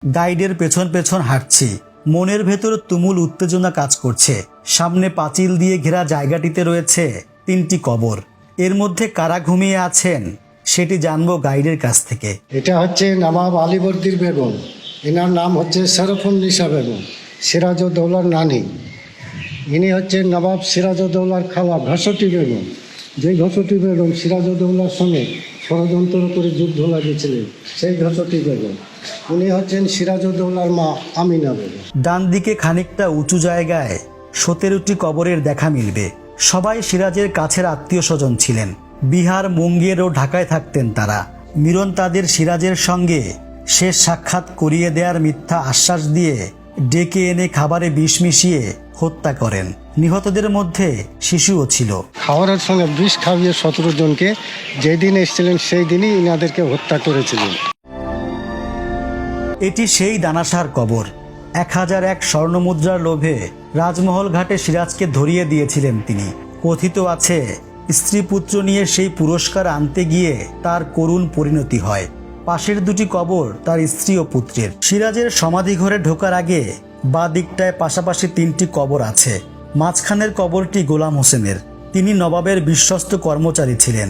গাইডের পেছন পেছন হাঁটছি। মনের ভেতর তুমুল উত্তেজনা কাজ করছে। সামনে পাঁচিল দিয়ে ঘেরা জায়গাটিতে রয়েছে 3টি কবর। এর মধ্যে কারা ঘুমিয়ে আছেন সেটি জানবো গাইডের কাছ থেকে। এটা হচ্ছে নবাব আলীবর্দীর বেগম, এনার নাম হচ্ছে শরফুন্নিসা বেগম, সিরাজউদ্দৌলার নানি। ইনি হচ্ছেন নবাব সিরাজউদ্দৌলার খালা ঘসটি বেগম, যে ঘসটি বেগম সিরাজউদ্দৌলার সঙ্গে ষড়যন্ত্র করে যুদ্ধ লাগিয়েছিলেন, সেই ঘসটি বেগম। উনি হচ্ছেন সিরাজউদ্দৌলার মা আমিনা বেগম। ডান দিকে খানিকটা উঁচু জায়গায় 17টি কবরের দেখা মিলবে। সবাই সিরাজের কাছের আত্মীয় স্বজন ছিলেন। বিহার, মুঙ্গের ও ঢাকায় থাকতেন তারা। মিরন তাদের সিরাজের সঙ্গে শেষ সাক্ষাৎ করিয়ে দেওয়ার মিথ্যা আশ্বাস দিয়ে ডেকে এনে খাবারে বিষ মিশিয়ে হত্যা করেন। নিহতদের মধ্যে শিশুও ছিল। খাবারের সঙ্গে বিষ খাইয়ে 17 জনকে যেদিন এসেছিলেন সেই দিনই ইনাদেরকে হত্যা করেছিলেন। এটি সেই দানাসার কবর। 1001 স্বর্ণমুদ্রার লোভে রাজমহল ঘাটে সিরাজকে ধরিয়ে দিয়েছিলেন তিনি। কথিত আছে স্ত্রী পুত্র নিয়ে সেই পুরস্কার আনতে গিয়ে তার করুণ পরিণতি হয়। পাশের 2টি কবর তার স্ত্রী ও পুত্রের। সিরাজের সমাধিঘরে ঢোকার আগে বাঁ দিকটায় পাশাপাশি 3টি কবর আছে। মাঝখানের কবরটি গোলাম হোসেনের। তিনি নবাবের বিশ্বস্ত কর্মচারী ছিলেন।